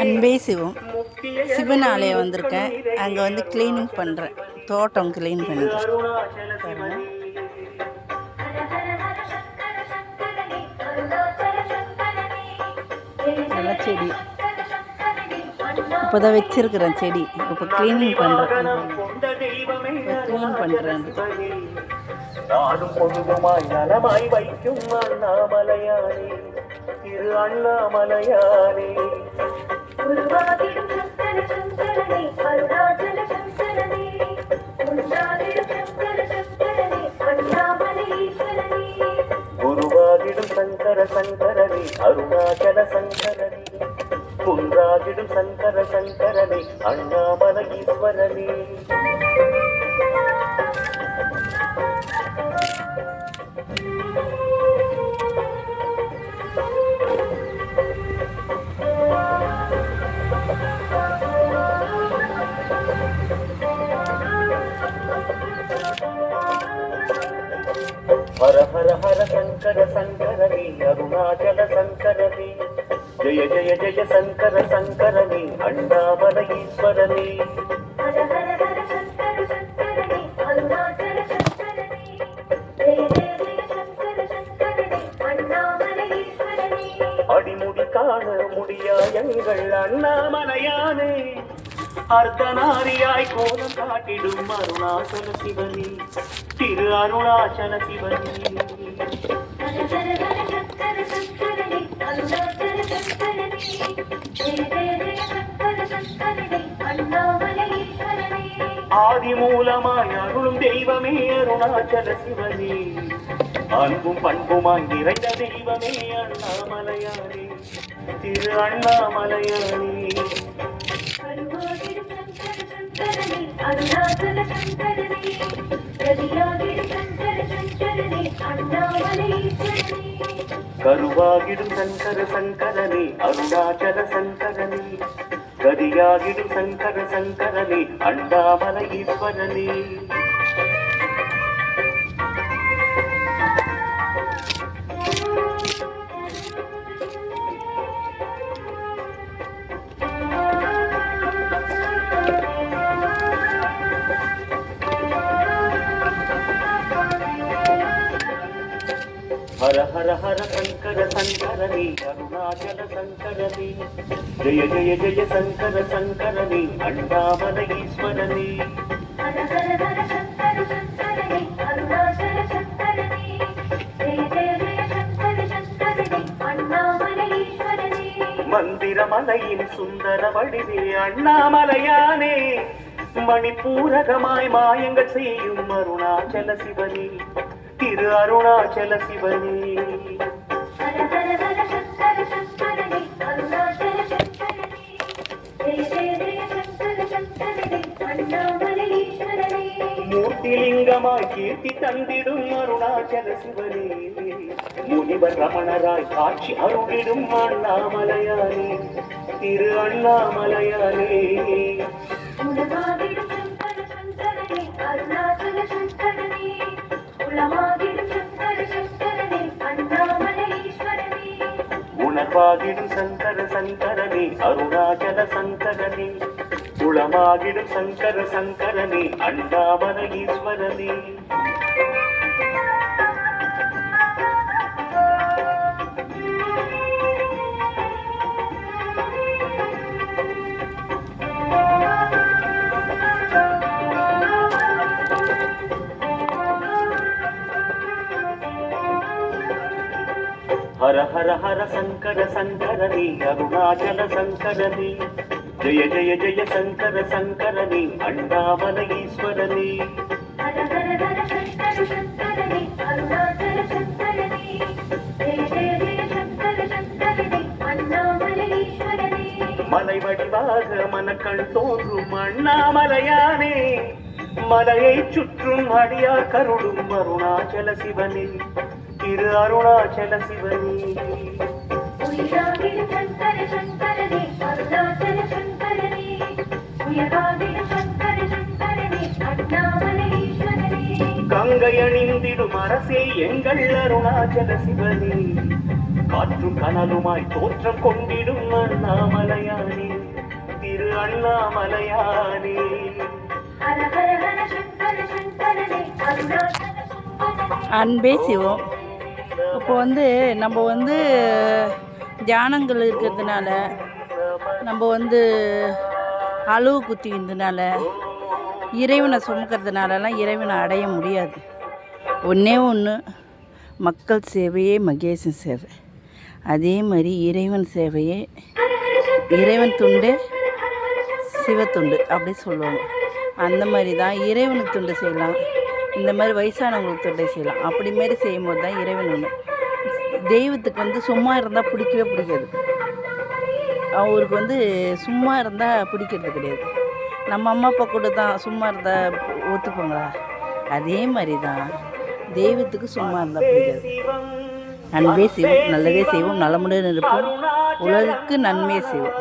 அன்பே சிவம் சிவன் ஆலயம் வந்திருக்கேன். அங்கே வந்து க்ளீனிங் பண்ணுறேன், தோட்டம் க்ளீன் பண்ணுறேன். பாருங்கள், நல்ல செடி இப்போ தான் வச்சிருக்கிறேன். செடி இப்போ க்ளீனிங் பண்ணுறேன். க்ளீன் பண்ணுறேன். நாடும் பொழுதுமாய் நலமாய் வைக்கும் அண்ணாமலையானே, திரு அண்ணாமலையானே. குருவாகிடும் சங்கர சங்கரனே, அருணாச்சல சங்கரனே, குருவாகிடும் சங்கர சங்கரனே, அண்ணாமலையீஸ்வரனே. குருவாகிடும் சங்கர சங்கரனே, அருணாச்சல சங்கரனே, குன்றாகிடும் சங்கர சங்கரனே, அண்ணாமலையீஸ்வரனே. ஹர ஹர ஹர சங்கர சங்கரனே, அருணாச்சல சங்கரனே, ஜெய ஜெய ஜெய சங்கர சங்கரனே, அண்ணாமலையீஸ்வரனே. ஹர ஹர ஹர சங்கர சங்கரனே, அருணாச்சல சங்கரனே, ஜெய ஜெய ஜெய சங்கர சங்கரனே, அண்ணாமலையீஸ்வரனே. அடிமுடி காண முடியா எங்கள் அண்ணாமலையானே, அர்த்தநாரியாய் கோலம் காட்டிடும் அருணாச்சல சிவனே, திரு அருணாச்சல சிவனே. ஆதி மூலமாய் அருளும் தெய்வமே அருணாச்சல சிவனே, அன்பும் பண்புமாய் நிறைந்த தெய்வமே அண்ணாமலையானே, திரு அண்ணாமலையானே. அருணாச்சல சங்கரனே, கதியாகிடும் சங்கர சங்கரனே, அண்ணாமலையீஸ்வரனே. கருவாகிடும் சங்கர சங்கரனே, அருணாச்சல சங்கரனே, கதியாகிடும் சங்கர சங்கரனே, அண்ணாமலையீஸ்வரனே. ஹர ஹர ஹர சங்கர சங்கரனே, அருணாச்சல சங்கரனே, ஜெய ஜெய ஜெய சங்கர சங்கரனே, அண்ணாமலையீஸ்வரனே. ஹர ஹர ஹர சங்கர சங்கரனே, அருணாச்சல சங்கரனே, ஜெய ஜெய ஜெய சங்கர சங்கரனே, அண்ணாமலையீஸ்வரனே. மந்திரமலையின் சுந்தர வடிவே அண்ணாமலையானே, மணிப்பூரகமாய் மாயங்கள் செய்யும் அருணாச்சல சிவனே, திரு அருணாச்சல சிவனே. ஹர ஹர ஹர சங்கர சங்கரனே, அருணாச்சல சங்கரனே, ஜெய ஜெய ஜெய சங்கர சங்கரனே, அண்ணாமலையீஸ்வரனே. மூர்த்திலிங்கமாய் கீர்த்தி தந்திடும் அருணாச்சல சிவனே, முனிவர் ரமணராய் காட்சி அருளிடும் அண்ணாமலையானே, திரு அண்ணாமலையானே. உலகாகிடும் சங்கர சங்கரனே, அருணாச்சல சங்கரனே, உலகாகிடும் சங்கர சங்கரனே, அண்ணாமலையீஸ்வரனே. உணர்வாகிடும் சங்கர சங்கரனே, அருணாச்சல சங்கரனே, உளமாகிடும் சங்கர சங்கரனே, அண்ணாமலையீஸ்வரனே. ஹர ஹர ஹர சங்கர சங்கரனே, அருணாச்சல சங்கரனே, ஜெய ஜெய ஜெய சங்கர சங்கரனே, அண்ணாமலையீஸ்வரனே. ஹர ஹர ஹர சங்கர சங்கரனே, அருணாச்சல சங்கரனே, ஜெய ஜெய ஜெய சங்கர சங்கரனே, அண்ணாமலையீஸ்வரனே. மலை வடிவாக மனக்கண் தோன்றும் அண்ணாமலையானே, மலையை சுற்றும் அடியார் கருளும் அருணாச்சல சிவனே, திரு அருணாச்சல சிவனே. உயிராகிடும் சங்கர சங்கரனே, அருணாச்சல சங்கரனே, உயிராகிடும் சங்கர சங்கரனே, அண்ணாமலையீஸ்வரனே. கங்கை அணிந்திடும் அரசே எங்கள் அருணாச்சல சிவனே, காற்றும் கனலுமாய் தோற்றம் கொண்டிடும் அண்ணாமலையானே திரு அண்ணாமலையானே அன்பே சிவம். இப்போ வந்து நம்ம வந்து தியானங்கள் இருக்கிறதுனால, நம்ம வந்து அளவு குத்திக்கிறதுனால, இறைவனை சுமக்கிறதுனாலலாம் இறைவனை அடைய முடியாது. ஒன்றே ஒன்று, மக்கள் சேவையே மகேசன் சேவை. அதே மாதிரி இறைவன் சேவையே, இறைவன் துண்டு சிவத்துண்டு அப்படி சொல்லுவாங்க. அந்த மாதிரி தான் இறைவனுக்கு துண்டு செய்யலாம், இந்த மாதிரி வயசானவங்களுக்கு தொண்டை செய்யலாம். அப்படி மாரி செய்யும்போது தான் இறைவன் ஒன்று. தெய்வத்துக்கு வந்து சும்மா இருந்தால் பிடிக்கவே பிடிக்காது. அவருக்கு வந்து சும்மா இருந்தால் பிடிக்கிறது கிடையாது. நம்ம அம்மா அப்பா கூட தான் சும்மா இருந்தால் ஒத்துப்போங்களா? அதே மாதிரி தான் தெய்வத்துக்கு சும்மா இருந்தால் பிடிக்காது. நன்மை செய்வோம், நல்லதே செய்வோம், நலமுடன் இருப்போம், உலகுக்கு நன்மையை செய்வோம்.